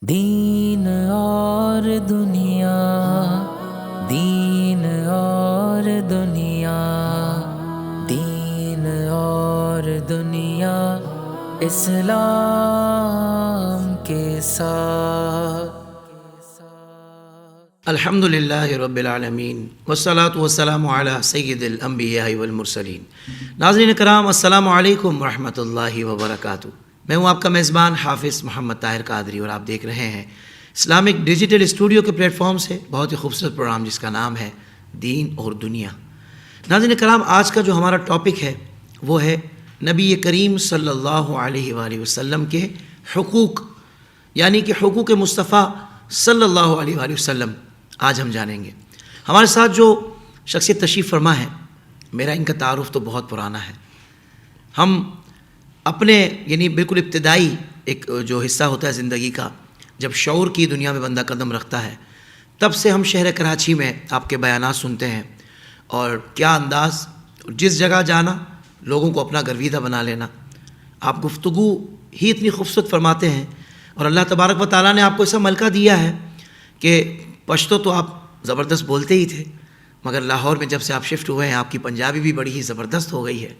دین اور دنیا، دین اور دنیا، دین اور دنیا اسلام کے ساتھ۔ الحمد للہ رب العالمین والصلاة والسلام علی سید الانبیاء والمرسلین۔ ناظرین کرام، السلام علیکم ورحمۃ اللہ وبرکاتہ۔ میں ہوں آپ کا میزبان حافظ محمد طاہر قادری، اور آپ دیکھ رہے ہیں اسلامک ڈیجیٹل اسٹوڈیو کے پلیٹ فارم سے بہت ہی خوبصورت پروگرام جس کا نام ہے دین اور دنیا۔ ناظرین کرام، آج کا جو ہمارا ٹاپک ہے وہ ہے نبی کریم صلی اللہ علیہ وآلہ وسلم کے حقوق، یعنی کہ حقوق مصطفیٰ صلی اللہ علیہ وآلہ وسلم آج ہم جانیں گے۔ ہمارے ساتھ جو شخصیت تشریف فرما ہے، میرا ان کا تعارف تو بہت پرانا ہے۔ ہم اپنے یعنی بالکل ابتدائی ایک جو حصہ ہوتا ہے زندگی کا، جب شعور کی دنیا میں بندہ قدم رکھتا ہے، تب سے ہم شہر کراچی میں آپ کے بیانات سنتے ہیں، اور کیا انداز، جس جگہ جانا لوگوں کو اپنا گرویدہ بنا لینا۔ آپ گفتگو ہی اتنی خوبصورت فرماتے ہیں، اور اللہ تبارک و تعالیٰ نے آپ کو ایسا ملکہ دیا ہے کہ پشتو تو آپ زبردست بولتے ہی تھے، مگر لاہور میں جب سے آپ شفٹ ہوئے ہیں آپ کی پنجابی بھی بڑی ہی زبردست ہو گئی ہے۔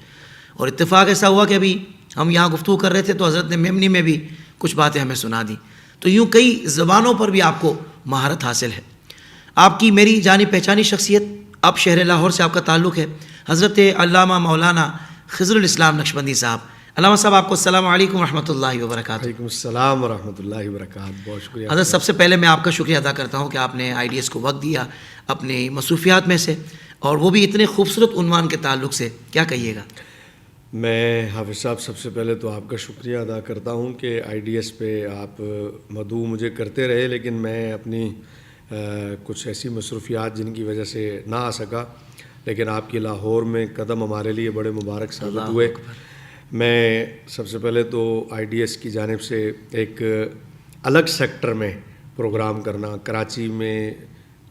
اور اتفاق ایسا ہوا کہ ابھی ہم یہاں گفتگو کر رہے تھے تو حضرت نے میمنی میں بھی کچھ باتیں ہمیں سنا دیں، تو یوں کئی زبانوں پر بھی آپ کو مہارت حاصل ہے۔ آپ کی میری جانی پہچانی شخصیت، اب شہر لاہور سے آپ کا تعلق ہے، حضرت علامہ مولانا خضر الاسلام نقشبندی صاحب۔ علامہ صاحب، آپ کو السلام علیکم ورحمۃ اللہ وبرکاتہ۔ وعلیکم السلام ورحمۃ اللہ وبرکاتہ، بہت شکریہ حضرت، سب سے پہلے میں آپ کا شکریہ ادا کرتا ہوں کہ آپ نے آئی ڈی ایس کو وقت دیا اپنی مصروفیات میں سے، اور وہ بھی اتنے خوبصورت عنوان کے تعلق سے، کیا کہیے گا؟ میں حافظ صاحب سب سے پہلے تو آپ کا شکریہ ادا کرتا ہوں کہ آئی ڈی ایس پہ آپ مدعو مجھے کرتے رہے، لیکن میں اپنی کچھ ایسی مصروفیات جن کی وجہ سے نہ آ سکا، لیکن آپ کی لاہور میں قدم ہمارے لیے بڑے مبارک ثابت ہوئے۔ میں سب سے پہلے تو آئی ڈی ایس کی جانب سے ایک الگ سیکٹر میں پروگرام کرنا، کراچی میں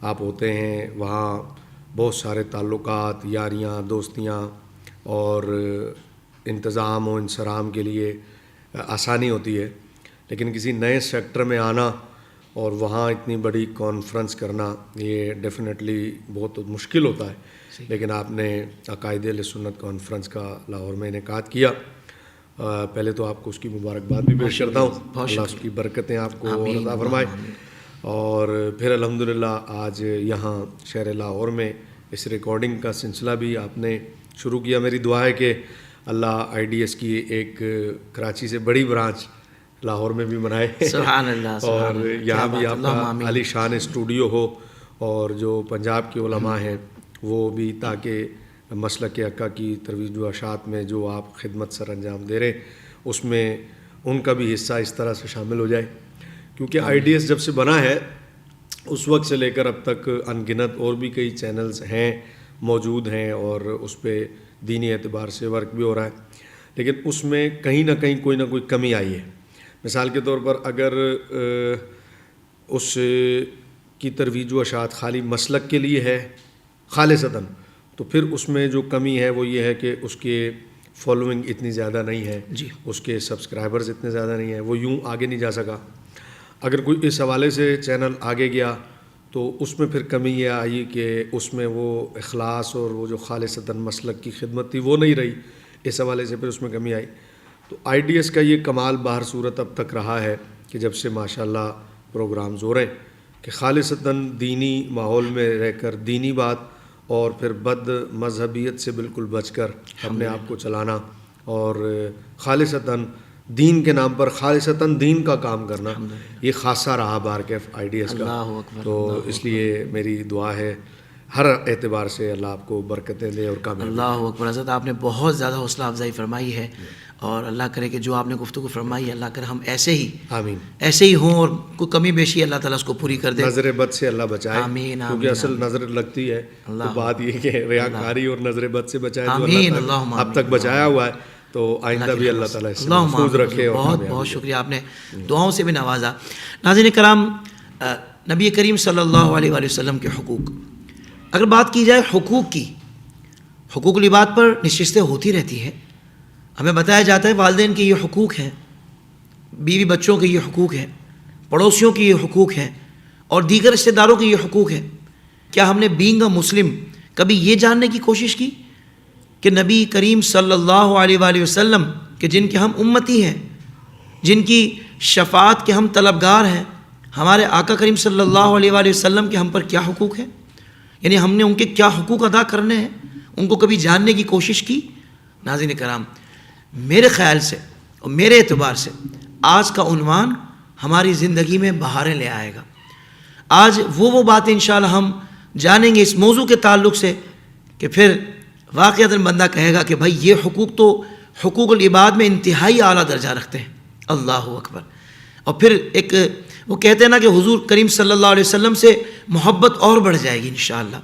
آپ ہوتے ہیں، وہاں بہت سارے تعلقات، یاریاں، دوستیاں اور انتظام و انصرام کے لیے آسانی ہوتی ہے، لیکن کسی نئے سیکٹر میں آنا اور وہاں اتنی بڑی کانفرنس کرنا، یہ ڈیفینیٹلی بہت مشکل ہوتا ہے۔ لیکن آپ نے عقائد اہل سنت کانفرنس کا لاہور میں انعقاد کیا، پہلے تو آپ کو اس کی مبارکباد بھی پیش کرتا ہوں، اللہ اس کی برکتیں آپ کو عطا فرمائے۔ اور پھر الحمدللہ آج یہاں شہر لاہور میں اس ریکارڈنگ کا سلسلہ بھی آپ نے شروع کیا۔ میری دعا ہے کہ اللہ آئی ڈی ایس کی ایک کراچی سے بڑی برانچ لاہور میں بھی بنائے، سبحان اللہ، اور یہاں بھی آپ کا عالی شان اسٹوڈیو ہو، اور جو پنجاب کے علماء ہیں وہ بھی، تاکہ مسلک حقہ کی ترویج و اشاعت میں جو آپ خدمت سر انجام دے رہے ہیں اس میں ان کا بھی حصہ اس طرح سے شامل ہو جائے، کیونکہ آئی ڈی ایس جب سے بنا ہے اس وقت سے لے کر اب تک ان گنت اور بھی کئی چینلز ہیں، موجود ہیں، اور اس پہ دینی اعتبار سے ورک بھی ہو رہا ہے، لیکن اس میں کہیں نہ کہیں کوئی نہ کوئی کمی آئی ہے۔ مثال کے طور پر اگر اس کی ترویج و اشاعت خالی مسلک کے لیے ہے خالصتاً، تو پھر اس میں جو کمی ہے وہ یہ ہے کہ اس کے فالوئنگ اتنی زیادہ نہیں ہے، اس کے سبسکرائبرز اتنے زیادہ نہیں ہیں، وہ یوں آگے نہیں جا سکا۔ اگر کوئی اس حوالے سے چینل آگے گیا تو اس میں پھر کمی یہ آئی کہ اس میں وہ اخلاص اور وہ جو خالصتاً مسلک کی خدمت تھی وہ نہیں رہی، اس حوالے سے پھر اس میں کمی آئی۔ تو آئی ڈی ایس کا یہ کمال بہر صورت اب تک رہا ہے کہ جب سے ماشاءاللہ پروگرامز ہو رہے ہیں کہ خالصتاً دینی ماحول میں رہ کر دینی بات، اور پھر بد مذہبیت سے بالکل بچ کر اپنے آپ کو چلانا، اور خالصتاً دین کے نام پر خالصتاً دین کا کام کرنا، یہ خاصہ رہا بار کے آئی ڈی ایس کا۔ تو اس لیے میری دعا ہے ہر اعتبار سے اللہ آپ کو برکتیں دے اور کامیابی۔ اللہ اکبر۔ حضرت، آپ نے بہت زیادہ حوصلہ افزائی فرمائی ہے، اور اللہ کرے کہ جو آپ نے گفتگو فرمائی ہے، اللہ کرے ہم ایسے ہی آمین ایسے ہی ہوں، اور کوئی کمی بیشی اللہ تعالیٰ اس کو پوری کر دے۔ نظر بد سے اللہ بچائے، آمین، کیونکہ اصل نظر لگتی ہے، تو بات یہ کہ ریاکاری اور نظر بد سے بچائے، جو اللہ اب تک بچایا ہوا ہے، تو آئندہ بھی اللہ تعالیٰ اس سے محفوظ رکھے۔ اور بہت بہت شکریہ، آپ نے دعاؤں سے بھی نوازا۔ ناظرین کرام، نبی کریم صلی اللہ علیہ وآلہ وسلم کے حقوق، اگر بات کی جائے حقوق کی، حقوق العباد پر نشستیں ہوتی رہتی ہیں، ہمیں بتایا جاتا ہے والدین کے یہ حقوق ہیں، بیوی بچوں کے یہ حقوق ہیں، پڑوسیوں کے یہ حقوق ہیں اور دیگر رشتہ داروں کے یہ حقوق ہیں. کیا ہم نے بینگ اے مسلم کبھی یہ جاننے کی کوشش کی کہ نبی کریم صلی اللہ علیہ وآلہ وسلم کہ جن کے ہم امتی ہیں، جن کی شفاعت کے ہم طلبگار ہیں، ہمارے آقا کریم صلی اللہ علیہ وآلہ وسلم کے ہم پر کیا حقوق ہیں؟ یعنی ہم نے ان کے کیا حقوق ادا کرنے ہیں، ان کو کبھی جاننے کی کوشش کی؟ ناظرین کرام، میرے خیال سے اور میرے اعتبار سے آج کا عنوان ہماری زندگی میں بہاریں لے آئے گا. آج وہ باتیں انشاءاللہ ہم جانیں گے اس موضوع کے تعلق سے کہ پھر واقعتاً بندہ کہے گا کہ بھائی یہ حقوق تو حقوق العباد میں انتہائی اعلیٰ درجہ رکھتے ہیں. اللہ اکبر. اور پھر ایک وہ کہتے ہیں نا کہ حضور کریم صلی اللہ علیہ وسلم سے محبت اور بڑھ جائے گی انشاءاللہ.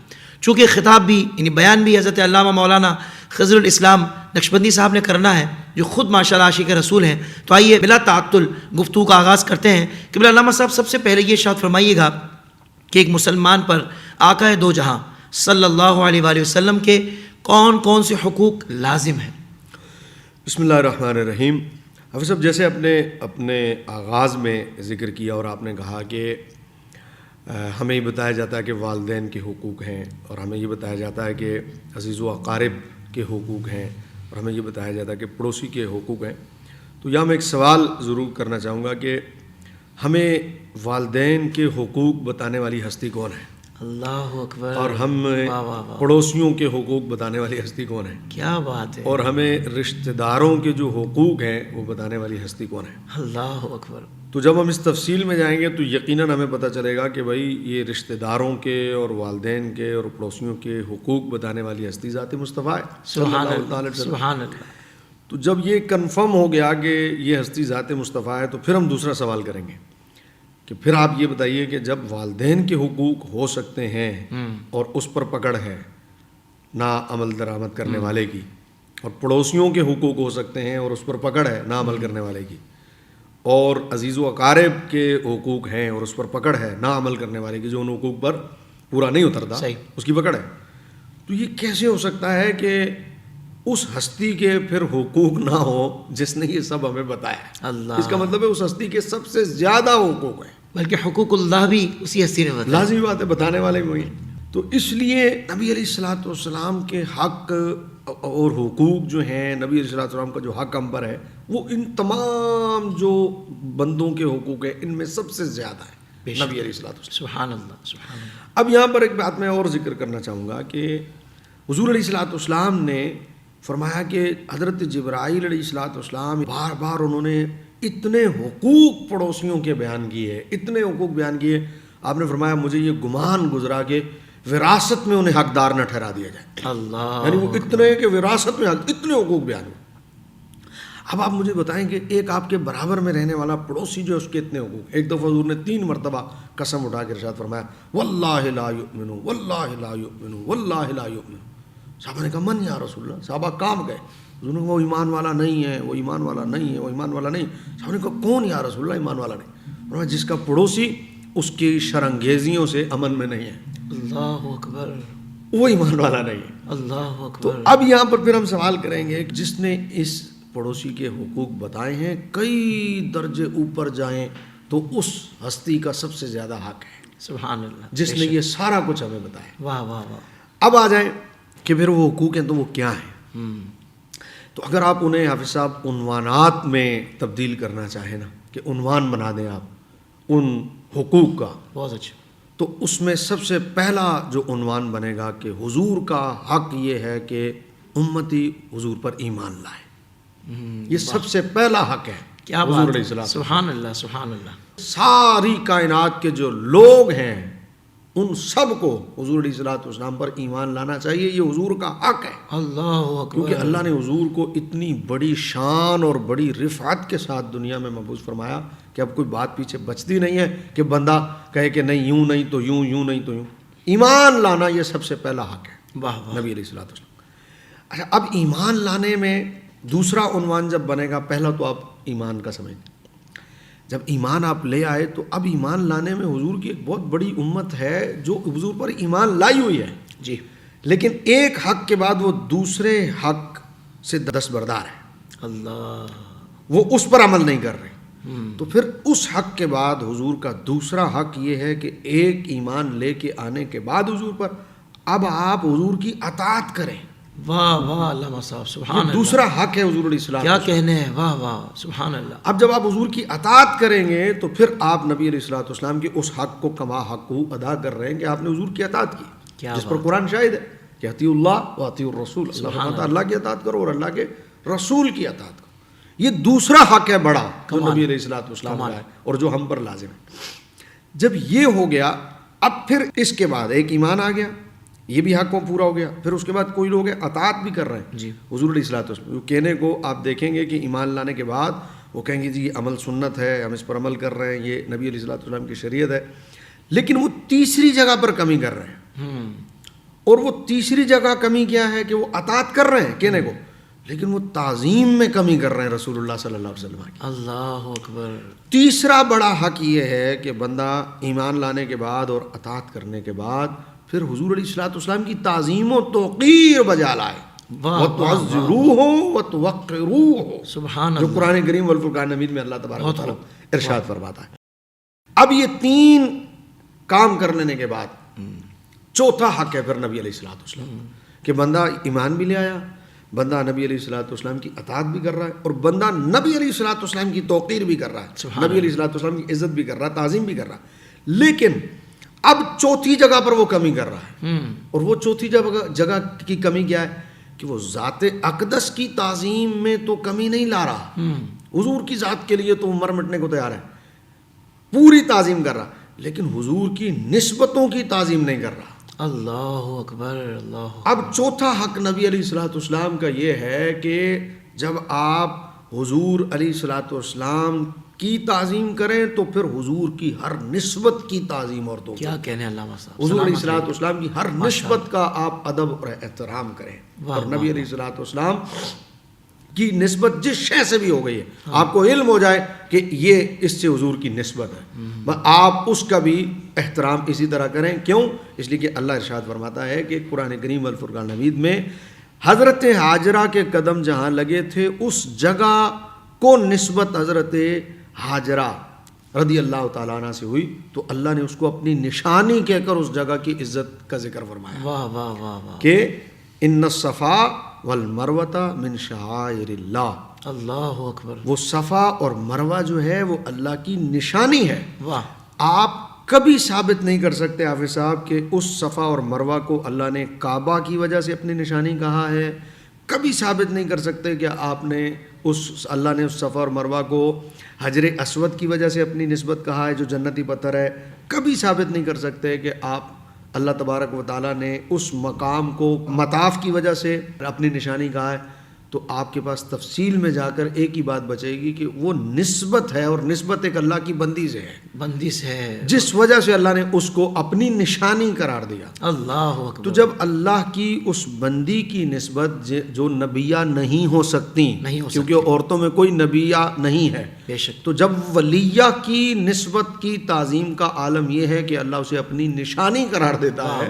چونکہ خطاب بھی یعنی بیان بھی حضرت علامہ مولانا خضر الاسلام نقشبندی صاحب نے کرنا ہے جو خود ماشاءاللہ عاشق رسول ہیں. تو آئیے بلا تعطل گفتگو کا آغاز کرتے ہیں. کہ علامہ صاحب سب سے پہلے یہ ارشاد فرمائیے گا کہ ایک مسلمان پر آقا دو جہاں صلی اللہ علیہ وآلہ وسلم کے کون کون سے حقوق لازم ہیں؟ بسم اللہ الرحمن الرحیم. حافظ صاحب جیسے اپنے آغاز میں ذکر کیا اور آپ نے کہا کہ ہمیں یہ بتایا جاتا ہے کہ والدین کے حقوق ہیں، اور ہمیں یہ بتایا جاتا ہے کہ عزیز و اقارب کے حقوق ہیں، اور ہمیں یہ بتایا جاتا ہے کہ پڑوسی کے حقوق ہیں. تو یہاں میں ایک سوال ضرور کرنا چاہوں گا کہ ہمیں والدین کے حقوق بتانے والی ہستی کون ہے؟ اللہ اکبر. اور ہم پڑوسیوں کے حقوق بتانے والی ہستی کون ہے؟ کیا بات ہے. اور ہمیں رشتہ داروں کے جو حقوق ہیں وہ بتانے والی ہستی کون ہے؟ اللہ اکبر. تو جب ہم اس تفصیل میں جائیں گے تو یقیناً ہمیں پتہ چلے گا کہ بھائی یہ رشتہ داروں کے اور والدین کے اور پڑوسیوں کے حقوق بتانے والی ہستی ذات مصطفیٰ ہے. سبحان اللہ سبحان اللہ. تو جب یہ کنفرم ہو گیا کہ یہ ہستی ذات مصطفیٰ ہے تو پھر ہم دوسرا سوال کریں گے کہ پھر آپ یہ بتائیے کہ جب والدین کے حقوق ہو سکتے ہیں اور اس پر پکڑ ہے نا عمل درآمد کرنے والے کی، اور پڑوسیوں کے حقوق ہو سکتے ہیں اور اس پر پکڑ ہے نا عمل کرنے والے کی، اور عزیز و اقارب کے حقوق ہیں اور اس پر پکڑ ہے نا عمل کرنے والے کی، جو ان حقوق پر پورا نہیں اترتا اس کی پکڑ ہے، تو یہ کیسے ہو سکتا ہے کہ اس ہستی کے پھر حقوق نہ ہو جس نے یہ سب ہمیں بتایا؟ اللہ. اس کا مطلب ہے اس ہستی کے سب سے زیادہ حقوق ہیں، بلکہ حقوق اللہ بھی اسی ہستی نے بتایا. لازمی بات ہے، بتانے والے وہی ہیں. تو اس لیے نبی علیہ الصلوۃ والسلام کے حق اور حقوق جو ہیں، نبی علیہ الصلوۃ والسلام کا جو حق ہم پر ہے وہ ان تمام جو بندوں کے حقوق ہیں ان میں سب سے زیادہ ہے نبی علیہ الصلوۃ والسلام. سبحان اللہ سبحان اللہ. اب یہاں پر ایک بات میں اور ذکر کرنا چاہوں گا کہ حضور علیہ الصلوۃ والسلام نے فرمایا کہ حضرت جبرائیل علیہ الصلوۃ والسلام بار بار انہوں نے اتنے حقوق پڑوسیوں کے بیان کیے، اتنے حقوق بیان کیے. آپ نے فرمایا مجھے یہ گمان گزرا کہ وراثت میں انہیں حقدار نہ ٹھہرا دیا جائے. اللہ. یعنی وہ اتنے کہ وراثت میں اتنے حقوق بیان ہوئے. اب آپ مجھے بتائیں کہ ایک آپ کے برابر میں رہنے والا پڑوسی جو ہے اس کے اتنے حقوق. ایک دفعہ حضور نے 3 مرتبہ قسم اٹھا کے ارشاد فرمایا واللہ لا یؤمن واللہ لا یؤمن واللہ لا یؤمن. صحابہ نے کہا من یا رسول اللہ. صحابہ کام گئے. حضور نے کہا وہ ایمان والا نہیں ہے، وہ ایمان والا نہیں ہے، وہ ایمان والا نہیں. صحابہ نے کہا کون یا رسول اللہ ایمان والا نہیں؟ فرمایا جس کا پڑوسی اس کی شرانگیزیوں سے امن میں نہیں ہے. اللہ اکبر. وہ ایمان والا نہیں ہے. اللہ اکبر. تو اب یہاں پر پھر ہم سوال کریں گے کہ جس نے اس پڑوسی کے حقوق بتائے ہیں کئی درجے اوپر جائیں تو اس ہستی کا سب سے زیادہ حق ہے. سبحان اللہ. جس نے یہ سارا کچھ ہمیں بتایا. واہ واہ واہ. اب آ جائیں کہ پھر وہ حقوق ہیں تو وہ کیا ہیں. تو اگر آپ انہیں حافظ صاحب عنوانات میں تبدیل کرنا چاہیں نا کہ عنوان بنا دیں آپ ان حقوق کا، بہت اچھا، تو اس میں سب سے پہلا جو عنوان بنے گا کہ حضور کا حق یہ ہے کہ امتی حضور پر ایمان لائے. یہ سب سے پہلا حق ہے. کیا حضور بات علیہ ہے. السلام. سبحان اللہ سبحان اللہ. ساری کائنات کے جو لوگ ہیں ان سب کو حضور علیہ الصلوۃ والسلام پر ایمان لانا چاہیے. یہ حضور کا حق ہے. اللہ اکبر. کیونکہ اللہ نے حضور کو اتنی بڑی شان اور بڑی رفعت کے ساتھ دنیا میں مبعوث فرمایا کہ اب کوئی بات پیچھے بچتی نہیں ہے کہ بندہ کہے کہ نہیں یوں نہیں تو یوں، یوں نہیں تو یوں. ایمان لانا یہ سب سے پہلا حق ہے. واہ واہ. نبی علیہ الصلوۃ والسلام. اچھا اب ایمان لانے میں دوسرا عنوان جب بنے گا، پہلا تو آپ ایمان کا سمجھیں. جب ایمان آپ لے آئے تو اب ایمان لانے میں حضور کی ایک بہت بڑی امت ہے جو حضور پر ایمان لائی ہوئی ہے. جی. لیکن ایک حق کے بعد وہ دوسرے حق سے دستبردار ہے. اللہ. وہ اس پر عمل نہیں کر رہے. تو پھر اس حق کے بعد حضور کا دوسرا حق یہ ہے کہ ایک ایمان لے کے آنے کے بعد حضور پر اب آپ حضور کی اطاعت کریں. واہ واہ علامہ صاحب سبحان اللہ. دوسرا حق ہے حضور علیہ السلام. کیا کہنے ہیں, واہ واہ سبحان اللہ. اب جب آپ حضور کی اطاعت کریں گے تو پھر آپ نبی علیہ الصلوۃ والسلام کے اس حق کو کما حق کو ادا کر رہے ہیں کہ آپ نے حضور کی اطاعت کی, جس پر قرآن شاہد ہے کہ اطیعوا اللہ و اطیعوا الرسول. اللہ کی اطاعت کرو اور اللہ کے رسول کی اطاعت کرو. یہ دوسرا حق ہے بڑا جو نبی علیہ الصلوۃ والسلام کا ہے اور جو ہم پر لازم ہے. جب یہ ہو گیا, اب پھر اس کے بعد ایک ایمان آ گیا, یہ بھی حق کو پورا ہو گیا. پھر اس کے بعد کوئی لوگ اطاعت بھی کر رہے ہیں جی حضور علیہ الصلوۃ والسلام کہنے کو. آپ دیکھیں گے کہ ایمان لانے کے بعد وہ کہیں گے جی یہ عمل سنت ہے, ہم اس پر عمل کر رہے ہیں, یہ نبی علیہ الصلوۃ والسلام کی شریعت ہے. لیکن وہ تیسری جگہ پر کمی کر رہے ہیں, اور وہ تیسری جگہ کمی کیا ہے کہ وہ اطاعت کر رہے ہیں کہنے کو, لیکن وہ تعظیم میں کمی کر رہے ہیں رسول اللہ صلی اللہ علیہ وسلم کی. اللہ اکبر. تیسرا بڑا حق یہ ہے کہ بندہ ایمان لانے کے بعد اور اطاعت کرنے کے بعد پھر حضور علیہ الصلوۃ والسلام کی تعظیم و توقیر بجا لائے. وَتُعَزِّرُوهُ وَتُوَقِّرُوهُ, سبحان جو اللہ. قرآن کریم والفرقان حمید میں اللہ تبارک و تعالیٰ ارشاد فرماتا ہے. اب یہ تین کام کر لینے کے بعد چوتھا حق ہے پھر نبی علیہ الصلوۃ والسلام کہ بندہ ایمان بھی لے آیا, بندہ نبی علیہ الصلوۃ والسلام کی اطاعت بھی کر رہا ہے, اور بندہ نبی علیہ الصلوۃ والسلام کی توقیر بھی کر رہا ہے, نبی علیہ الصلوۃ والسلام کی عزت بھی کر رہا ہے, تعظیم بھی کر رہا ہے. لیکن اب چوتھی جگہ پر وہ کمی کر رہا ہے, اور وہ چوتھی جگہ کی کمی کیا ہے کہ وہ ذات اقدس کی تعظیم میں تو کمی نہیں لا رہا. حضور کی ذات کے لیے تو مر مٹنے کو تیار ہے, پوری تعظیم کر رہا, لیکن حضور کی نسبتوں کی تعظیم نہیں کر رہا. اللہ اکبر. اللہ. اب چوتھا حق نبی علیہ الصلوۃ والسلام کا یہ ہے کہ جب آپ حضور علیہ الصلوۃ والسلام کی تعظیم کریں تو پھر حضور کی ہر نسبت کی تعظیم اور توقیر. کیا کہنے علامہ صاحب. حضور علیہ الصلوۃ والسلام کی ہر نسبت کا آپ ادب اور احترام کریں, اور نبی علیہ الصلوۃ والسلام کی نسبت جس شے سے بھی ہو گئی ہے, آپ کو علم ہو جائے کہ یہ اس سے حضور کی نسبت ہے, آپ اس کا بھی احترام اسی طرح کریں. کیوں؟ اس لیے کہ اللہ ارشاد فرماتا ہے کہ قرآن کریم والفرقان حمید میں حضرت ہاجرہ کے قدم جہاں لگے تھے اس جگہ کو نسبت حضرت ہاجرہ رضی اللہ تعالیٰ عنہ سے ہوئی, تو اللہ نے اس کو اپنی نشانی کہہ کر اس جگہ کی عزت کا ذکر فرمایا. واہ واہ واہ واہ. کہ ان الصفا والمروۃ من شعائر اللہ. اللہ اکبر. وہ صفا اور مروہ جو ہے وہ اللہ کی نشانی ہے. واہ. آپ کبھی ثابت نہیں کر سکتے حافظ صاحب کہ اس صفا اور مروہ کو اللہ نے کعبہ کی وجہ سے اپنی نشانی کہا ہے. کبھی ثابت نہیں کر سکتے کہ آپ نے اللہ نے اس صفا اور مروہ کو حجر اسود کی وجہ سے اپنی نسبت کہا ہے جو جنتی پتھر ہے. کبھی ثابت نہیں کر سکتے کہ آپ اللہ تبارک و تعالیٰ نے اس مقام کو مطاف کی وجہ سے اپنی نشانی کہا ہے. تو آپ کے پاس تفصیل میں جا کر ایک ہی بات بچے گی کہ وہ نسبت ہے, اور نسبت ایک اللہ کی بندی سے ہے, بندی سے ہے, جس وجہ سے اللہ نے اس کو اپنی نشانی قرار دیا. اللہ اکبر. تو جب اللہ کی اس بندی کی نسبت جو نبیہ نہیں ہو سکتی, کیونکہ عورتوں میں کوئی نبیہ نہیں ہے بے شک, تو جب ولیہ کی نسبت کی تعظیم کا عالم یہ ہے کہ اللہ اسے اپنی نشانی قرار دیتا ہے,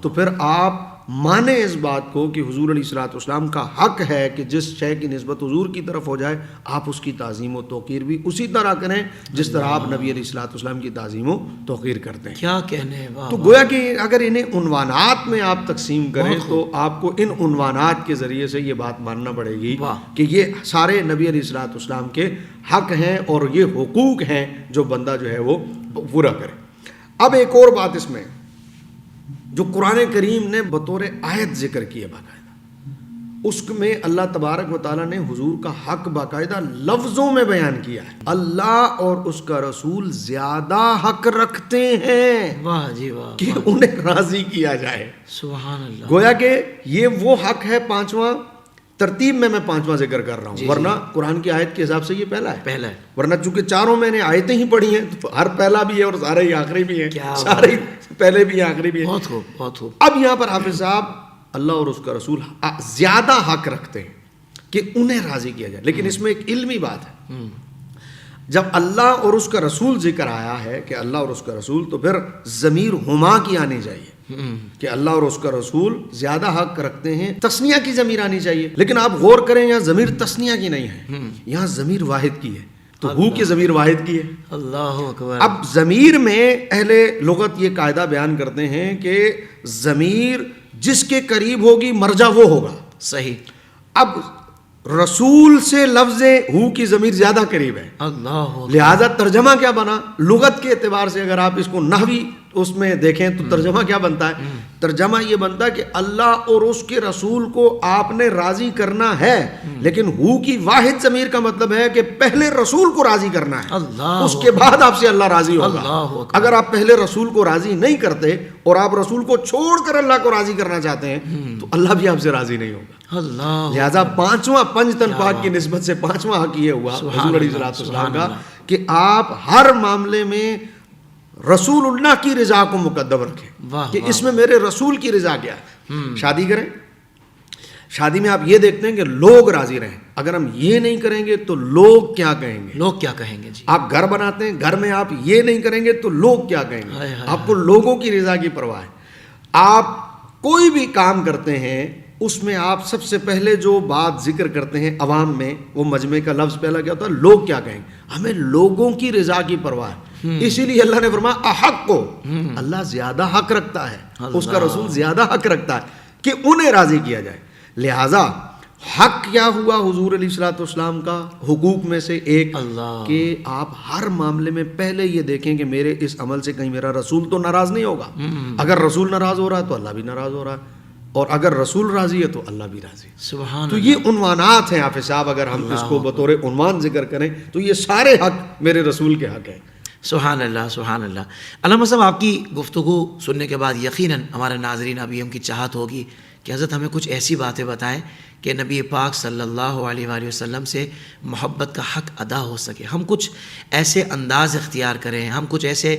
تو پھر آپ مانے اس بات کو کہ حضور علیہ الصلوۃ والسلام کا حق ہے کہ جس شے کی نسبت حضور کی طرف ہو جائے آپ اس کی تعظیم و توقیر بھی اسی طرح کریں جس طرح آپ نبی علیہ الصلوۃ والسلام کی تعظیم و توقیر کرتے ہیں. کیا کہنے. تو گویا کہ اگر انہیں عنوانات میں آپ تقسیم کریں تو آپ کو ان عنوانات کے ذریعے سے یہ بات ماننا پڑے گی کہ یہ سارے نبی علیہ الصلوۃ والسلام کے حق ہیں اور یہ حقوق ہیں جو بندہ جو ہے وہ پورا کرے. اب ایک اور بات اس میں جو قرآن کریم نے بطور آیت ذکر کی ہے باقاعدہ, اس میں اللہ تبارک و تعالیٰ نے حضور کا حق باقاعدہ لفظوں میں بیان کیا ہے. اللہ اور اس کا رسول زیادہ حق رکھتے ہیں واہ جی واہ کہ انہیں راضی کیا جائے. سبحان اللہ. گویا کہ یہ وہ حق ہے پانچواں, ترتیب میں پانچواں ذکر کر رہا ہوں, ورنہ قرآن کی آیت کے حساب سے یہ پہلا ہے, ورنہ چونکہ چاروں میں نے آیتیں ہی پڑھی ہیں تو ہر پہلا بھی ہے اور سارے ہی آخری بھی ہیں, سارے پہلے بھی ہیں آخری بھی ہیں. بہت خوب بہت خوب. اب یہاں پر حافظ صاحب اللہ اور اس کا رسول زیادہ حق رکھتے ہیں کہ انہیں راضی کیا جائے, لیکن اس میں ایک علمی بات ہے. جب اللہ اور اس کا رسول ذکر آیا ہے کہ اللہ اور اس کا رسول, تو پھر ضمیر ہما کی آنی چاہیے کہ اللہ اور اس کا رسول زیادہ حق رکھتے ہیں. تثنیہ کی ضمیر آنی چاہیے, لیکن آپ غور کریں یہاں ضمیر تثنیہ کی نہیں ہے, یہاں ضمیر واحد کی ہے. تو ہو کی ضمیر واحد کی ہے. اللہ اکبر. اب ضمیر میں اہل لغت یہ قاعدہ بیان کرتے ہیں کہ ضمیر جس کے قریب ہوگی مرجع وہ ہوگا. صحیح. اب رسول سے لفظ ہو کی ضمیر زیادہ قریب ہے. اللہ. لہذا ترجمہ کیا بنا لغت کے اعتبار سے؟ اگر آپ اس کو نحوی اس میں دیکھیں تو ترجمہ کیا بنتا ہے؟ ترجمہ یہ بنتا ہے کہ اللہ اور اس کے رسول کو آپ نے راضی کرنا ہے، لیکن ہو کی واحد ضمیر کا مطلب ہے کہ پہلے رسول کو راضی کرنا ہے، اللہ، اس کے بعد آپ سے اللہ راضی ہوگا. اللہ. اگر آپ پہلے رسول کو راضی نہیں کرتے اور آپ رسول کو چھوڑ کر اللہ کو راضی کرنا چاہتے ہیں تو اللہ بھی آپ سے راضی نہیں ہوگا. اللہ. لہذا پانچواں پنج تن پاک کی نسبت سے پانچواں حق یہ ہوا حضور علیہ السلام کا کہ آپ ہر معاملے میں رسول اللہ کی رضا کو مقدم رکھیں کہ اس میں میرے رسول کی رضا کیا ہے. شادی کریں، شادی میں آپ یہ دیکھتے ہیں کہ لوگ راضی رہیں. اگر ہم یہ نہیں کریں گے تو لوگ کیا کہیں گے؟ لوگ کیا کہیں گے؟ جی. آپ گھر بناتے ہیں، گھر میں آپ یہ نہیں کریں گے تو لوگ کیا کہیں گے؟ آپ کو لوگوں کی رضا کی پرواہ ہے. آپ کوئی بھی کام کرتے ہیں اس میں آپ سب سے پہلے جو بات ذکر کرتے ہیں عوام میں، وہ مجمع کا لفظ پہلا کیا ہوتا ہے؟ لوگ کیا کہیں گے. ہمیں لوگوں کی رضا کی پرواہ ہے. اسی لیے اللہ نے فرمایا احق کو، اللہ زیادہ حق رکھتا ہے، اس کا رسول زیادہ حق رکھتا ہے کہ انہیں راضی کیا جائے. لہذا حق کیا ہوا حضور علیہ الصلوۃ والسلام کا؟ حقوق میں سے ایک کہ آپ ہر معاملے میں پہلے یہ دیکھیں کہ میرے اس عمل سے کہیں میرا رسول تو ناراض نہیں ہوگا. اگر رسول ناراض ہو رہا ہے تو اللہ بھی ناراض ہو رہا ہے، اور اگر رسول راضی ہے تو اللہ بھی راضی. سبحان. تو یہ عنوانات ہیں حافظ صاحب، اگر ہم اس کو بطور عنوان ذکر کریں تو یہ سارے حق میرے رسول کے حق ہیں. سبحان اللہ. سبحان اللہ. علامہ صاحب آپ کی گفتگو سننے کے بعد یقیناً ہمارے ناظرین ابھی ہم کی چاہت ہوگی کہ حضرت ہمیں کچھ ایسی باتیں بتائیں کہ نبی پاک صلی اللہ علیہ وآلہ وسلم سے محبت کا حق ادا ہو سکے. ہم کچھ ایسے انداز اختیار کریں، ہم کچھ ایسے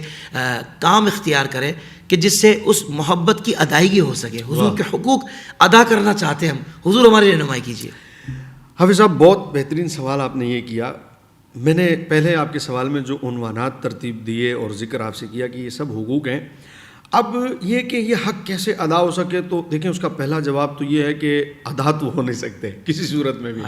کام اختیار کریں کہ جس سے اس محبت کی ادائیگی ہو سکے. حضور کے حقوق ادا کرنا چاہتے ہیں ہم، حضور ہماری رہنمائی کیجیے. حافظ صاحب بہت بہترین سوال آپ نے یہ کیا. میں نے پہلے آپ کے سوال میں جو عنوانات ترتیب دیے اور ذکر آپ سے کیا کہ یہ سب حقوق ہیں. اب یہ کہ یہ حق کیسے ادا ہو سکے، تو دیکھیں اس کا پہلا جواب تو یہ ہے کہ ادا تو ہو نہیں سکتے کسی صورت میں بھی،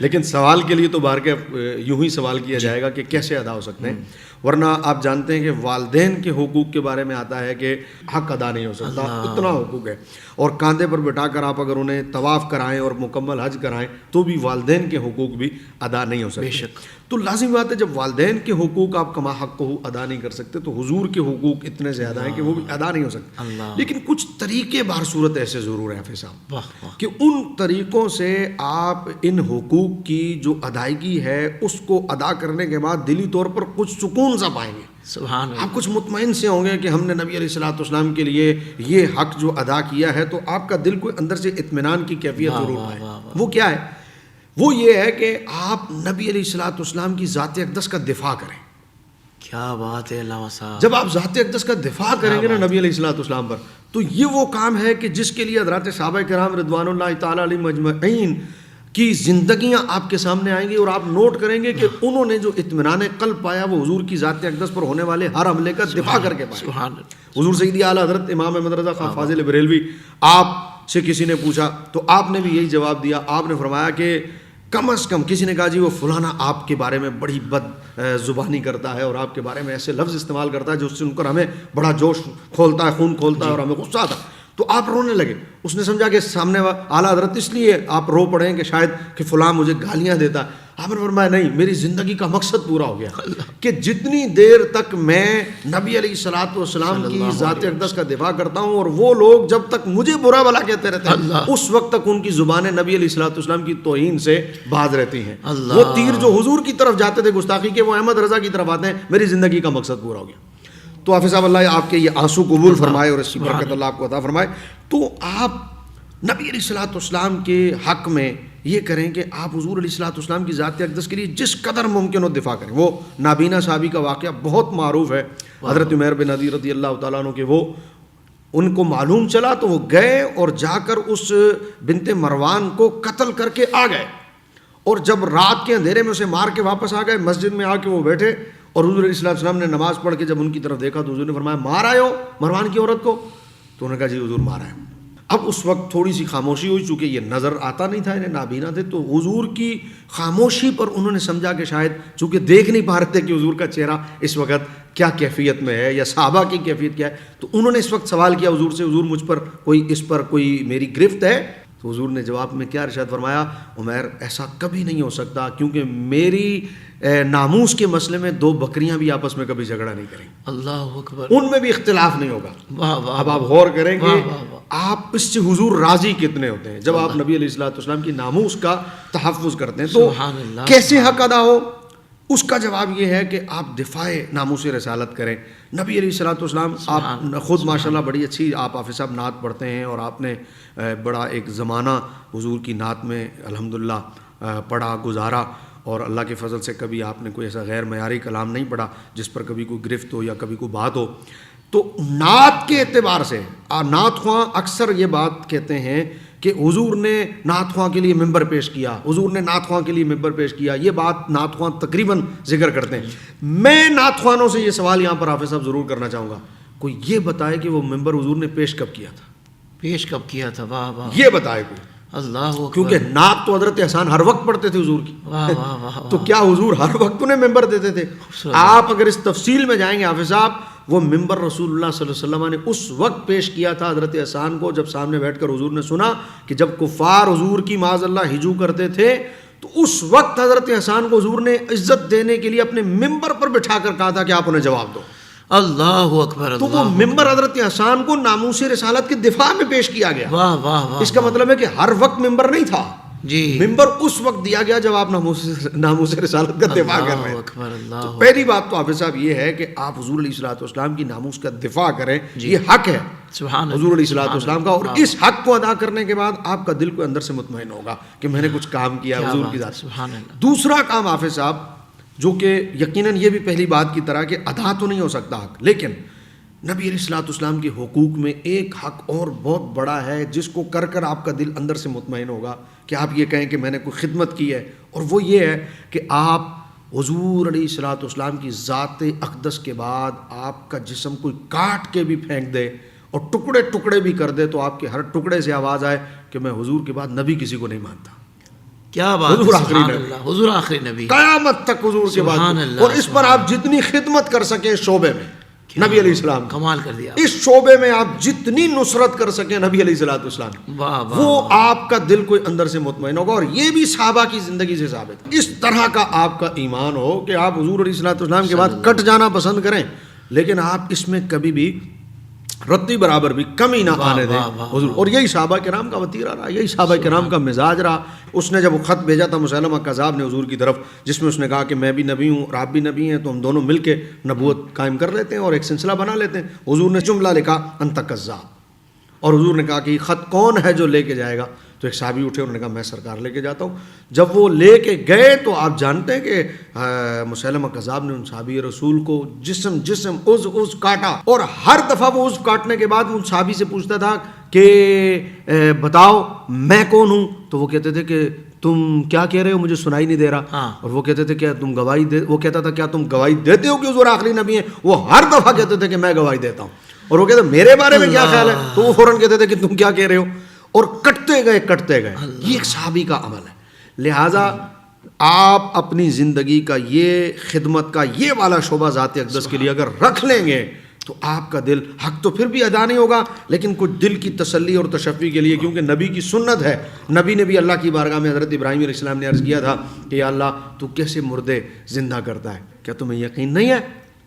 لیکن سوال کے لیے تو بار کے یوں ہی سوال کیا جائے گا کہ کیسے ادا ہو سکتے ہیں. ورنہ آپ جانتے ہیں کہ والدین کے حقوق کے بارے میں آتا ہے کہ حق ادا نہیں ہو سکتا، اتنا حقوق ہے. اور کاندھے پر بٹھا کر آپ اگر انہیں طواف کرائیں اور مکمل حج کرائیں تو بھی والدین کے حقوق بھی ادا نہیں ہو سکتے. بے شک. تو لازمی بات ہے جب والدین کے حقوق آپ کما حق کو ادا نہیں کر سکتے تو حضور کے حقوق اتنے زیادہ ہیں کہ وہ بھی ادا نہیں ہو سکتے. لیکن کچھ طریقے بار صورت ایسے ضرور ہیں حافظ صاحب کہ ان طریقوں سے آپ ان حقوق کی جو ادائیگی ہے اس کو ادا کرنے کے بعد دلی طور پر کچھ سکون سا پائیں گے. سبحان اللہ. آپ کچھ مطمئن سے ہوں گے کہ ہم نے نبی علیہ الصلوۃ والسلام کے لیے یہ حق جو ادا کیا ہے، تو آپ کا دل کوئی اندر سے اطمینان کی کیفیت ضرور پائے. وہ کیا ہے؟ وہ یہ ہے کہ آپ نبی علیہ الصلوۃ والسلام کی ذات اقدس کا دفاع کریں. کیا بات ہے علامہ صاحب. جب آپ ذات اقدس کا دفاع کریں گے نا نبی علیہ الصلوۃ والسلام پر، تو یہ وہ کام ہے کہ جس کے لیے حضرات صحابہ کرام رضوان اللہ تعالی علیہم اجمعین کی زندگیاں آپ کے سامنے آئیں گی، اور آپ نوٹ کریں گے کہ انہوں نے جو اطمینان قلب پایا وہ حضور کی ذات اقدس پر ہونے والے ہر حملے کا دفاع کر کے پایا. حضور سیدی اعلیٰ حضرت امام احمد رضا خان فاضل بریلوی، آپ سے کسی نے پوچھا تو آپ نے بھی یہی جواب دیا. آپ نے فرمایا کہ کم از کم، کسی نے کہا جی وہ فلانا آپ کے بارے میں بڑی بد زبانی کرتا ہے اور آپ کے بارے میں ایسے لفظ استعمال کرتا ہے جو سن کر ہمیں بڑا جوش کھولتا ہے، خون کھولتا ہے اور ہمیں غصہ آتا ہے. تو آپ رونے لگے. اس نے سمجھا کہ سامنے اعلیٰ حضرت اس لیے آپ رو پڑے کہ شاید کہ فلاں مجھے گالیاں دیتا ہے. آپ نے فرمایا نہیں، میری زندگی کا مقصد پورا ہو گیا کہ جتنی دیر تک میں نبی علیہ الصلوۃ والسلام کی ذات اقدس کا دفاع کرتا ہوں اور وہ لوگ جب تک مجھے برا بھلا کہتے رہتے ہیں اس وقت تک ان کی زبانیں نبی علیہ الصلوۃ والسلام کی توہین سے باز رہتی ہیں. وہ تیر جو حضور کی طرف جاتے تھے گستاخی کے، وہ احمد رضا کی طرف آتے ہیں. میری زندگی کا مقصد پورا ہو گیا. تو حافظ صاحب اللہ آپ کے یہ آنسو قبول فرمائے اور اس کی برکت اللہ آپ کو عطا فرمائے. تو آپ نبی علیہ الصلوۃ والسلام کے حق میں یہ کریں کہ آپ حضور علیہ الصلوۃ والسلام کی ذات اقدس کے لیے جس قدر ممکن ہو دفاع کریں. وہ نابینا صحابی کا واقعہ بہت معروف ہے، حضرت عمیر بن عدی رضی اللہ تعالیٰ عنہ کے. وہ ان کو معلوم چلا تو وہ گئے اور جا کر اس بنت مروان کو قتل کر کے آ گئے. اور جب رات کے اندھیرے میں اسے مار کے واپس آ گئے، مسجد میں آ کے وہ بیٹھے اور حضور علیہ الصلوۃ والسلام نے نماز پڑھ کے جب ان کی طرف دیکھا تو حضور نے فرمایا مار آئے ہو مروان کی عورت کو؟ تو انہوں نے کہا جی حضور مار آئے. اب اس وقت تھوڑی سی خاموشی ہوئی، چونکہ یہ نظر آتا نہیں تھا، انہیں نابینا تھے، تو حضور کی خاموشی پر انہوں نے سمجھا کہ شاید چونکہ دیکھ نہیں پا رہے تھے کہ حضور کا چہرہ اس وقت کیا کیفیت میں ہے یا صحابہ کی کیفیت کیا ہے، تو انہوں نے اس وقت سوال کیا حضور سے، حضور مجھ پر اس پر کوئی میری گرفت ہے؟ تو حضور نے جواب میں کیا ارشاد فرمایا، عمیر ایسا کبھی نہیں ہو سکتا، کیونکہ میری ناموس کے مسئلے میں 2 بکریاں بھی آپس میں کبھی جھگڑا نہیں کریں، اللہ اکبر، ان میں بھی اختلاف نہیں ہوگا۔ واہ واہ، اب آپ غور کریں کہ واہ واہ، آپ اس سے حضور راضی کتنے ہوتے ہیں جب آپ نبی علیہ الصلوۃ والسلام کی ناموس کا تحفظ کرتے ہیں، تو سبحان اللہ، کیسے حق ادا ہو؟ اس کا جواب یہ ہے کہ آپ دفاع ناموس رسالت کریں۔ نبی علیہ الصلوۃ والسلام، آپ خود ماشاءاللہ بڑی اچھی آپ حافظ صاحب نعت پڑھتے ہیں، اور آپ نے بڑا ایک زمانہ حضور کی نعت میں الحمدللہ پڑھا گزارا، اور اللہ کے فضل سے کبھی آپ نے کوئی ایسا غیر معیاری کلام نہیں پڑھا جس پر کبھی کوئی گرفت ہو یا کبھی کوئی بات ہو۔ تو نعت کے اعتبار سے نعت خواں اکثر یہ بات کہتے ہیں کہ حضور نے نعت خواں کے لیے ممبر پیش کیا، حضور نے نعت خواں کے لیے ممبر پیش کیا، یہ بات نعت خواں تقریباً ذکر کرتے ہیں۔ میں نعت خوانوں سے یہ سوال یہاں پر حافظ صاحب ضرور کرنا چاہوں گا، کوئی یہ بتائے کہ وہ ممبر حضور نے پیش کب کیا تھا؟ پیش کب کیا تھا؟ واہ واہ، یہ بتائے کوئی، اللہ اکبر، کیونکہ نعت تو حضرت حسان ہر وقت پڑھتے تھے حضور کی، واہ واہ واہ، تو کیا حضور ہر وقت انہیں ممبر دیتے تھے؟ آپ اگر اس تفصیل میں جائیں گے حافظ صاحب، وہ ممبر رسول اللہ صلی اللہ علیہ وسلم نے اس وقت پیش کیا تھا حضرت حسان کو جب سامنے بیٹھ کر حضور نے سنا کہ جب کفار حضور کی معاذ اللہ ہجو کرتے تھے، تو اس وقت حضرت حسان کو حضور نے عزت دینے کے لیے اپنے ممبر پر بٹھا کر کہا تھا کہ آپ انہیں جواب دو۔ اللہ اکبر، تو وہ ممبر حضرت حسان کو ناموس رسالت کے دفاع میں پیش کیا گیا۔ واہ واہ واہ، اس کا مطلب ہے کہ ہر وقت ممبر نہیں تھا، جی، ممبر اس وقت دیا گیا جب آپ ناموس رسالت کا دفاع کر رہے ہیں۔ اکبر، اللہ، تو پہلی بات تو حافظ صاحب یہ ہے کہ آپ حضور علیہ الصلوۃ والسلام کی ناموس کا دفاع کریں، یہ حق ہے سبحان حضور علیہ الصلوۃ والسلام کا، اور اس حق کو ادا کرنے کے بعد آپ کا دل کو اندر سے مطمئن ہوگا کہ میں نے کچھ کام کیا حضور کی ذات۔ سبحان اللہ، دوسرا کام حافظ صاحب، جو کہ یقیناً یہ بھی پہلی بات کی طرح کہ ادا تو نہیں ہو سکتا حق، لیکن نبی علیہ الصلوۃ والسلام کے حقوق میں ایک حق اور بہت بڑا ہے جس کو کر کر آپ کا دل اندر سے مطمئن ہوگا کہ آپ یہ کہیں کہ میں نے کوئی خدمت کی ہے، اور وہ یہ ہے کہ آپ حضور علیہ الصلوۃ والسلام کی ذات اقدس کے بعد آپ کا جسم کوئی کاٹ کے بھی پھینک دے اور ٹکڑے ٹکڑے بھی کر دے تو آپ کے ہر ٹکڑے سے آواز آئے کہ میں حضور کے بعد نبی کسی کو نہیں مانتا۔ کیا بات، حضور آخری سبحان نبی، اللہ، حضور آخری نبی، قیامت تک حضور کے بعد، سبحان اللہ، اور اس پر آپ جتنی خدمت کر سکیں اس شعبے میں نبی علیہ السلام، کمال کر دیا، اس شعبے میں آپ جتنی نصرت کر سکیں نبی علیہ الصلوۃ والسلام، واہ واہ، وہ آپ کا دل کوئی اندر سے مطمئن ہوگا، اور یہ بھی صحابہ کی زندگی سے ثابت ہے۔ اس طرح کا آپ کا ایمان ہو کہ آپ حضور علیہ الصلوۃ والسلام کے بعد کٹ جانا پسند کریں، لیکن آپ اس میں کبھی بھی رتی برابر بھی کمی نہ آنے دیں حضور، اور یہی صحابہ کرام کا وتیرہ رہا، یہی صحابہ کرام کا مزاج رہا۔ اس نے جب وہ خط بھیجا تھا مسیلمہ کذاب نے حضور کی طرف، جس میں اس نے کہا کہ میں بھی نبی ہوں اور آپ بھی نبی ہیں، تو ہم دونوں مل کے نبوت قائم کر لیتے ہیں اور ایک سلسلہ بنا لیتے ہیں۔ حضور نے جملہ لکھا انت کذاب، اور حضور نے کہا کہ یہ خط کون ہے جو لے کے جائے گا؟ تو ایک صحابی اٹھے، انہوں نے کہا میں سرکار لے کے جاتا ہوں۔ جب وہ لے کے گئے تو آپ جانتے ہیں کہ مسیلمہ کذاب نے ان صحابی رسول کو جسم عضو کاٹا، اور ہر دفعہ وہ عضو کاٹنے کے بعد ان صحابی سے پوچھتا تھا کہ بتاؤ میں کون ہوں؟ تو وہ کہتے تھے کہ تم کیا کہہ رہے ہو، مجھے سنائی نہیں دے رہا۔ اور وہ کہتے تھے کیا تم گواہی دے، وہ کہتا تھا کیا تم گواہی دیتے ہو کہ حضور آخری نبی ہیں؟ وہ ہر دفعہ کہتے تھے کہ میں گواہی دیتا ہوں۔ اور وہ کہتے میرے بارے میں کیا خیال ہے؟ تو وہ فوراً کہتے تھے کہ تم کیا کہہ رہے ہو، اور کٹتے گئے۔ یہ ایک صحابی کا عمل ہے۔ لہٰذا آپ اپنی زندگی کا یہ خدمت کا یہ والا شعبہ ذات اقدس کے لیے اگر رکھ لیں گے تو آپ کا دل حق تو پھر بھی ادا نہیں ہوگا، لیکن کچھ دل کی تسلی اور تشفی کے لیے، کیونکہ نبی کی سنت ہے۔ نبی نے بھی اللہ کی بارگاہ میں حضرت ابراہیم علیہ السلام نے عرض کیا تھا کہ یا اللہ تو کیسے مردے زندہ کرتا ہے، کیا تمہیں یقین نہیں ہے؟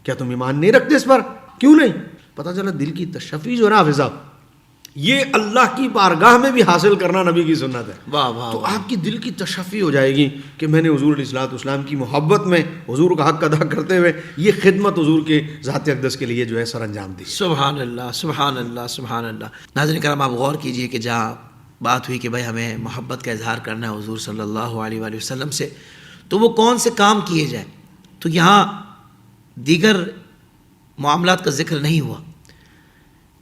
کیا تم ایمان نہیں رکھتے اس پر؟ کیوں نہیں؟ پتہ چلا دل کی تشفی جو ہے نا حافظ صاحب، یہ اللہ کی بارگاہ میں بھی حاصل کرنا نبی کی سنت ہے۔ واہ واہ، تو آپ کی دل کی تشفی ہو جائے گی کہ میں نے حضور علیہ الصلوۃ والسلام کی محبت میں حضور کا حق ادا کرتے ہوئے یہ خدمت حضور کے ذات اقدس کے لیے جو ہے سر انجام دی۔ سبحان اللہ، سبحان اللہ، سبحان اللہ۔ ناظرین کرام، آپ غور کیجئے کہ جہاں بات ہوئی کہ بھائی ہمیں محبت کا اظہار کرنا ہے حضور صلی اللہ علیہ وآلہ وسلم سے، تو وہ کون سے کام کیے جائیں؟ تو یہاں دیگر معاملات کا ذکر نہیں ہوا۔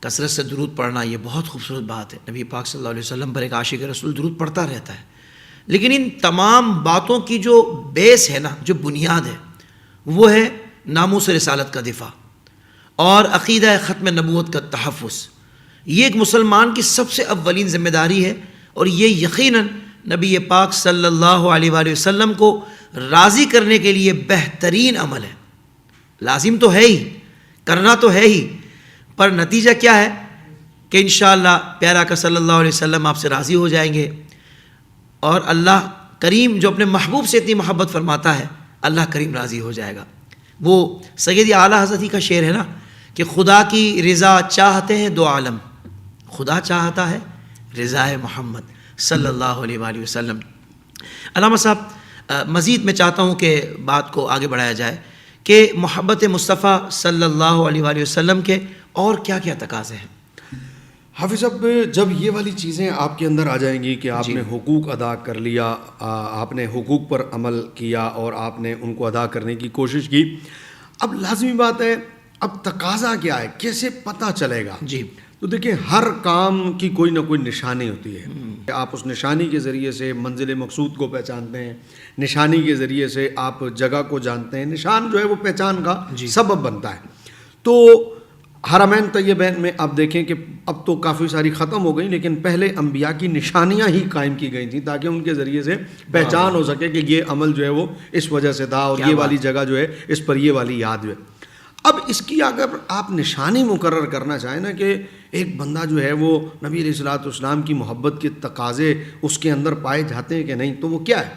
کثرت سے درود پڑھنا یہ بہت خوبصورت بات ہے، نبی پاک صلی اللہ علیہ وسلم پر ایک عاشق رسول درود پڑھتا رہتا ہے، لیکن ان تمام باتوں کی جو بیس ہے نا، جو بنیاد ہے، وہ ہے ناموس رسالت کا دفاع اور عقیدہ ختم نبوت کا تحفظ۔ یہ ایک مسلمان کی سب سے اولین ذمہ داری ہے، اور یہ یقیناً نبی پاک صلی اللہ علیہ وآلہ وسلم کو راضی کرنے کے لیے بہترین عمل ہے۔ لازم تو ہے ہی، کرنا تو ہے ہی، پر نتیجہ کیا ہے کہ انشاءاللہ پیارا کا صلی اللہ علیہ وسلم آپ سے راضی ہو جائیں گے، اور اللہ کریم جو اپنے محبوب سے اتنی محبت فرماتا ہے، اللہ کریم راضی ہو جائے گا۔ وہ سید اعلیٰ حضرت ہی کا شعر ہے نا کہ خدا کی رضا چاہتے ہیں دو عالم، خدا چاہتا ہے رضا محمد صلی اللہ علیہ وآلہ وسلم۔ علامہ صاحب مزید میں چاہتا ہوں کہ بات کو آگے بڑھایا جائے کہ محبت مصطفیٰ صلی اللہ علیہ وآلہ وسلم کے اور کیا کیا تقاضے ہیں؟ حافظ صاحب، جب یہ والی چیزیں آپ کے اندر آ جائیں گی کہ آپ نے حقوق ادا کر لیا، آپ نے حقوق پر عمل کیا اور آپ نے ان کو ادا کرنے کی کوشش کی، اب لازمی بات ہے اب تقاضا کیا ہے، کیسے پتہ چلے گا؟ جی تو دیکھیں، ہر کام کی کوئی نہ کوئی نشانی ہوتی ہے، آپ اس نشانی کے ذریعے سے منزل مقصود کو پہچانتے ہیں، نشانی کے ذریعے سے آپ جگہ کو جانتے ہیں، نشان جو ہے وہ پہچان کا سبب بنتا ہے۔ تو حرمین طیبین میں آپ دیکھیں کہ اب تو کافی ساری ختم ہو گئی، لیکن پہلے انبیاء کی نشانیاں ہی قائم کی گئی تھیں تاکہ ان کے ذریعے سے پہچان ہو سکے کہ یہ عمل جو ہے وہ اس وجہ سے تھا، اور یہ والی جگہ جو ہے اس پر یہ والی یاد جو ہے۔ اب اس کی اگر آپ نشانی مقرر کرنا چاہیں نا کہ ایک بندہ جو ہے وہ نبی علیہ الصلوۃ والسلام کی محبت کے تقاضے اس کے اندر پائے جاتے ہیں کہ نہیں، تو وہ کیا ہے؟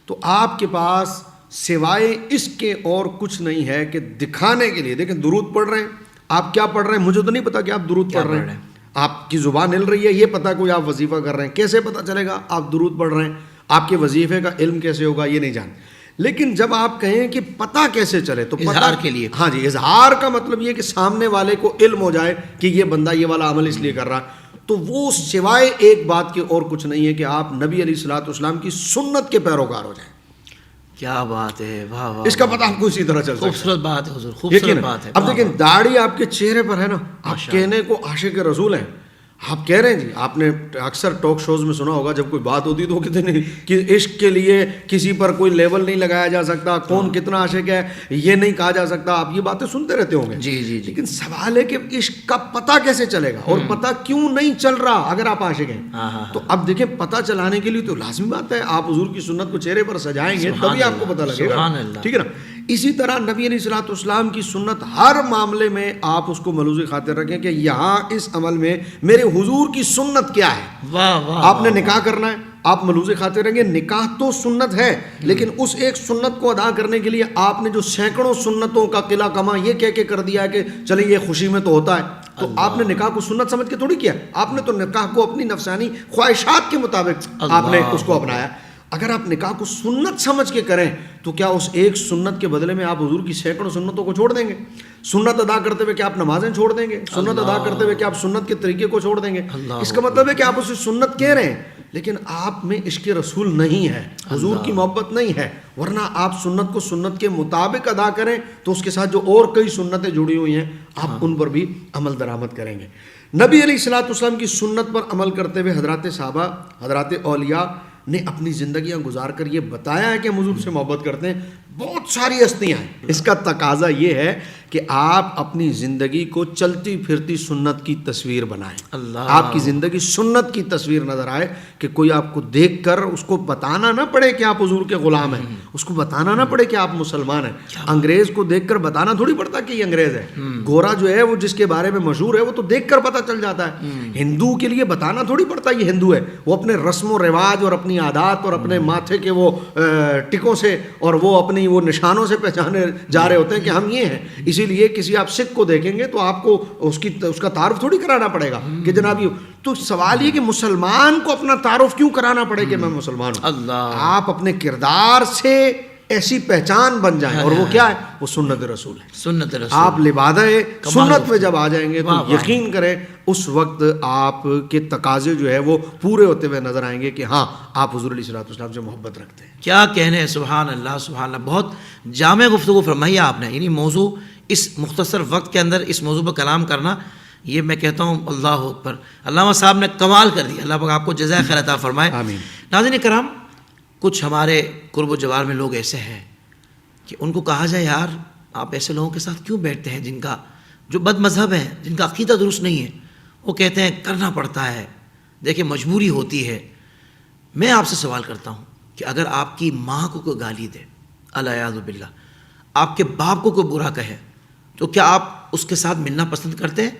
تو آپ کے پاس سوائے اس کے اور کچھ نہیں ہے کہ دکھانے کے لیے، دیکھیں درود پڑھ رہے ہیں، آپ کیا پڑھ رہے ہیں؟ مجھے تو نہیں پتا کہ آپ درود پڑھ رہے ہیں، آپ کی زبان ہل رہی ہے، یہ پتا کوئی آپ وظیفہ کر رہے ہیں، کیسے پتا چلے گا آپ درود پڑھ رہے ہیں؟ آپ کے وظیفے کا علم کیسے ہوگا؟ یہ نہیں جانتے۔ لیکن جب آپ کہیں کہ پتہ کیسے چلے، تو اظہار کے لیے، ہاں جی، اظہار کا مطلب یہ کہ سامنے والے کو علم ہو جائے کہ یہ بندہ یہ والا عمل اس لیے کر رہا ہے، تو وہ سوائے ایک بات کے اور کچھ نہیں ہے کہ آپ نبی علیہ الصلوۃ والسلام کی سنت کے پیروکار ہو جائیں۔ کیا بات ہے، واہ واہ، اس کا پتہ آپ کو اسی طرح چل سکتا ہے۔ خوبصورت بات ہے حضور، خوبصورت بات ہے۔ اب دیکھیں، داڑھی آپ کے چہرے پر ہے نا، آپ کہنے کو عاشق رسول ہیں، آپ کہہ رہے ہیں جی، آپ نے اکثر ٹاک شوز میں سنا ہوگا جب کوئی بات ہوتی تو وہ کہتے نہیں کہ عشق کے لیے کسی پر کوئی لیول نہیں لگایا جا سکتا، کون کتنا عاشق ہے یہ نہیں کہا جا سکتا، آپ یہ باتیں سنتے رہتے ہوں گے۔ جی جی جی، لیکن سوال ہے کہ عشق کا پتہ کیسے چلے گا، اور پتہ کیوں نہیں چل رہا اگر آپ عاشق ہیں؟ تو اب دیکھیں، پتہ چلانے کے لیے تو لازمی بات ہے آپ حضور کی سنت کو چہرے پر سجائیں گے تبھی آپ کو پتہ لگے گا، ٹھیک ہے نا؟ اسی طرح نبی علیہ الصلوۃ والسلام کی سنت ہر معاملے میں آپ اس کو ملحوظ خاطر رکھیں کہ یہاں اس عمل میں میرے حضور کی سنت کیا ہے۔ واہ واہ، آپ نے نکاح کرنا ہے، آپ ملحوظ خاطر رکھیں نکاح تو سنت ہے، لیکن اس ایک سنت کو ادا کرنے کے لیے آپ نے جو سینکڑوں سنتوں کا قلعہ کما یہ کہہ کے کر دیا ہے کہ چلیں یہ خوشی میں تو ہوتا ہے، تو آپ نے نکاح کو سنت سمجھ کے تھوڑی کیا، آپ نے تو نکاح کو اپنی نفسانی خواہشات کے مطابق آپ نے اس کو اپنایا۔ اگر آپ نکاح کو سنت سمجھ کے کریں تو کیا اس ایک سنت کے بدلے میں آپ حضور کی سینکڑوں سنتوں کو چھوڑ دیں گے؟ سنت ادا کرتے ہوئے کیا آپ نمازیں چھوڑ دیں گے؟ سنت ادا کرتے ہوئے کیا آپ سنت کے طریقے کو چھوڑ دیں گے؟ اس کا مطلب ہے کہ آپ اسے سنت کہہ رہے ہیں لیکن آپ میں عشق رسول نہیں ہے، حضور کی محبت نہیں ہے، ورنہ آپ سنت کو سنت کے مطابق ادا کریں تو اس کے ساتھ جو اور کئی سنتیں جڑی ہوئی ہیں آپ ان پر بھی عمل درآمد کریں گے۔ نبی علیہ الصلوۃ والسلام کی سنت پر عمل کرتے ہوئے حضرات صحابہ، حضرات اولیاء نے اپنی زندگیاں گزار کر یہ بتایا ہے کہ ہم حضور سے محبت کرتے ہیں۔ بہت ساری ہستیاں ہیں، اس کا تقاضا یہ ہے کہ آپ اپنی زندگی کو چلتی پھرتی سنت کی تصویر بنائیں، آپ کی زندگی سنت کی تصویر نظر آئے کہ کوئی آپ کو دیکھ کر اس کو بتانا نہ پڑے کہ آپ حضور کے غلام ہیں، اس کو بتانا نہ پڑے کہ آپ مسلمان ہیں۔ انگریز کو دیکھ کر بتانا تھوڑی پڑتا کہ یہ انگریز ہے، گورا جو ہے وہ جس کے بارے میں مشہور ہے وہ تو دیکھ کر پتہ چل جاتا ہے۔ ہندو کے لیے بتانا تھوڑی پڑتا یہ ہندو ہے، وہ اپنے رسم و رواج اور اپنی عادات اور اپنے ماتھے کے وہ ٹکوں سے اور وہ اپنی وہ نشانوں سے پہچانے جا رہے ہوتے ہیں کہ ہم یہ ہیں۔ اسی لیے کسی آپ سکھ کو دیکھیں گے تو آپ کو اس کا تعارف تھوڑی کرانا پڑے گا کہ جناب یہ، تو سوال یہ کہ مسلمان کو اپنا تعارف کیوں کرانا پڑے کہ میں مسلمان ہوں؟ آپ اپنے کردار سے ایسی پہچان بن جائیں، اور وہ کیا ہے؟ وہ سنت رسول ہے، سنت رسول۔ آپ لبادہ سنت میں جب آ جائیں گے تو یقین کریں اس وقت آپ کے تقاضے جو ہے وہ پورے ہوتے ہوئے نظر آئیں گے کہ ہاں آپ حضور علیہ الصلوۃ والسلام سے محبت رکھتے ہیں۔ کیا کہنے ہیں، سبحان اللہ سبحان اللہ، بہت جامع گفتگو فرمائی آپ نے۔ یعنی موضوع اس مختصر وقت کے اندر اس موضوع پر کلام کرنا، یہ میں کہتا ہوں اللہ اکبر، علامہ صاحب نے کمال کر دیا، اللہ پاک آپ کو جزائے خیر عطا فرمائے۔ آمین۔ ناظرین کرام، کچھ ہمارے قرب و جوار میں لوگ ایسے ہیں کہ ان کو کہا جائے یار آپ ایسے لوگوں کے ساتھ کیوں بیٹھتے ہیں جن کا جو بد مذہب ہیں، جن کا عقیدہ درست نہیں ہے، وہ کہتے ہیں کرنا پڑتا ہے، دیکھیں مجبوری ہوتی ہے۔ میں آپ سے سوال کرتا ہوں کہ اگر آپ کی ماں کو کوئی گالی دے، الیاذ باللہ، آپ کے باپ کو کوئی برا کہے، تو کیا آپ اس کے ساتھ ملنا پسند کرتے ہیں؟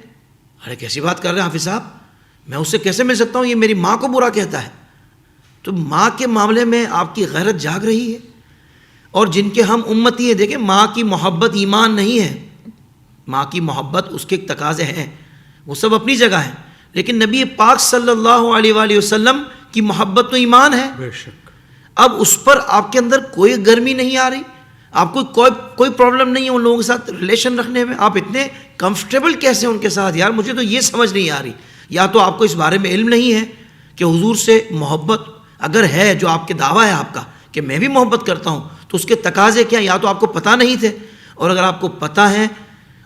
ارے کیسی بات کر رہے ہیں حافظ صاحب، میں اس سے کیسے مل سکتا ہوں، یہ میری ماں کو برا کہتا ہے۔ تو ماں کے معاملے میں آپ کی غیرت جاگ رہی ہے، اور جن کے ہم امتی ہیں، دیکھیں ماں کی محبت ایمان نہیں ہے، ماں کی محبت اس کے تقاضے ہیں، وہ سب اپنی جگہ ہیں، لیکن نبی پاک صلی اللہ علیہ وآلہ وسلم کی محبت تو ایمان ہے۔ بے شک۔ اب اس پر آپ کے اندر کوئی گرمی نہیں آ رہی، آپ کو کوئی پرابلم نہیں ہے ان لوگوں کے ساتھ ریلیشن رکھنے میں، آپ اتنے کمفرٹیبل کیسے ان کے ساتھ؟ یار مجھے تو یہ سمجھ نہیں آ رہی، یا تو آپ کو اس بارے میں علم نہیں ہے کہ حضور سے محبت اگر ہے، جو آپ کے دعویٰ ہے آپ کا کہ میں بھی محبت کرتا ہوں، تو اس کے تقاضے کیا، یا تو آپ کو پتہ نہیں تھے، اور اگر آپ کو پتہ ہے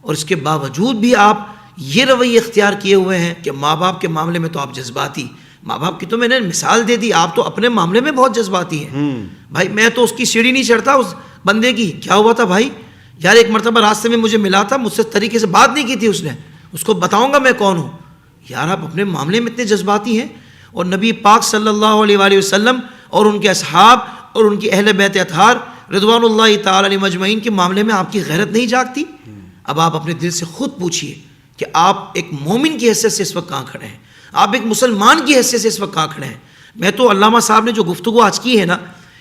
اور اس کے باوجود بھی آپ یہ رویہ اختیار کیے ہوئے ہیں کہ ماں باپ کے معاملے میں تو آپ جذباتی، ماں باپ کی تو میں نے مثال دے دی، آپ تو اپنے معاملے میں بہت جذباتی ہیں۔ بھائی میں تو اس کی سیڑھی نہیں چڑھتا اس بندے کی، کیا ہوا تھا بھائی یار، ایک مرتبہ راستے میں مجھے ملا تھا، مجھ سے طریقے سے بات نہیں کی تھی اس نے، اس کو بتاؤں گا میں کون ہوں۔ یار آپ اپنے معاملے میں اتنے جذباتی ہیں، اور نبی پاک صلی اللہ علیہ وآلہ وسلم اور ان کے اصحاب اور ان کی اہل بیت اطہار رضوان اللہ تعالی علیہم اجمعین کے معاملے میں آپ کی غیرت نہیں جاگتی؟ اب آپ اپنے دل سے خود پوچھئے کہ آپ ایک مومن کی حیثیت سے اس وقت کہاں کھڑے ہیں، آپ ایک مسلمان کی حیثیت سے اس وقت کہاں کھڑے ہیں۔ میں تو علامہ صاحب نے جو گفتگو آج کی ہے نا،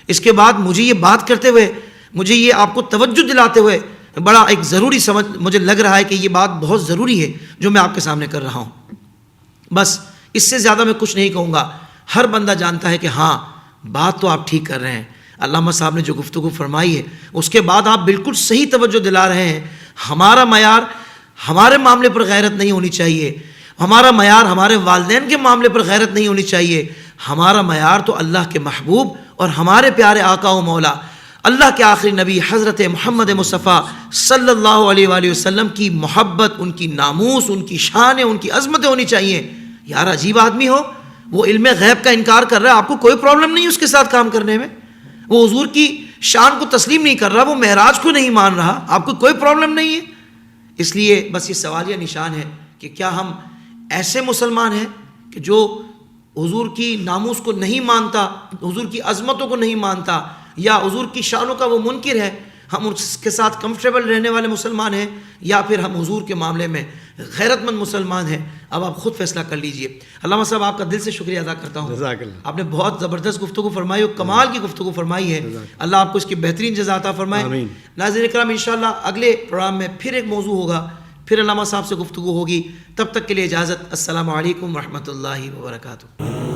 اس کے بعد مجھے یہ بات کرتے ہوئے، مجھے یہ آپ کو توجہ دلاتے ہوئے بڑا ایک ضروری سمجھ مجھے لگ رہا ہے کہ یہ بات بہت ضروری ہے جو میں آپ کے سامنے کر رہا ہوں۔ بس اس سے زیادہ میں کچھ نہیں کہوں گا، ہر بندہ جانتا ہے کہ ہاں بات تو آپ ٹھیک کر رہے ہیں، علامہ صاحب نے جو گفتگو فرمائی ہے اس کے بعد آپ بالکل صحیح توجہ دلا رہے ہیں۔ ہمارا معیار ہمارے معاملے پر غیرت نہیں ہونی چاہیے، ہمارا معیار ہمارے والدین کے معاملے پر غیرت نہیں ہونی چاہیے، ہمارا معیار تو اللہ کے محبوب اور ہمارے پیارے آقا و مولا اللہ کے آخری نبی حضرت محمد مصطفیٰ صلی اللہ علیہ وآلہ وسلم کی محبت، ان کی ناموس، ان کی شانیں، ان کی عظمتیں ہونی چاہیے۔ یار عجیب آدمی ہو، وہ علم غیب کا انکار کر رہا ہے، آپ کو کوئی پرابلم نہیں اس کے ساتھ کام کرنے میں، وہ حضور کی شان کو تسلیم نہیں کر رہا، وہ معراج کو نہیں مان رہا، آپ کو کوئی پرابلم نہیں ہے۔ اس لیے بس یہ سوالیہ نشان ہے کہ کیا ہم ایسے مسلمان ہیں کہ جو حضور کی ناموس کو نہیں مانتا، حضور کی عظمتوں کو نہیں مانتا، یا حضور کی شانوں کا وہ منکر ہے، ہم اس کے ساتھ کمفرٹیبل رہنے والے مسلمان ہیں، یا پھر ہم حضور کے معاملے میں غیرت مند مسلمان ہیں؟ اب آپ خود فیصلہ کر لیجئے۔ علامہ صاحب آپ کا دل سے شکریہ ادا کرتا ہوں، جزاک اللہ، آپ نے بہت زبردست گفتگو فرمائی اور کمال کی گفتگو فرمائی ہے، اللہ آپ کو اس کی بہترین جزا عطا فرمائے۔ آمین۔ ناظرین کرام انشاءاللہ اگلے پروگرام میں پھر ایک موضوع ہوگا، پھر علامہ صاحب سے گفتگو ہوگی، تب تک کے لیے اجازت، السلام علیکم ورحمۃ اللہ وبرکاتہ۔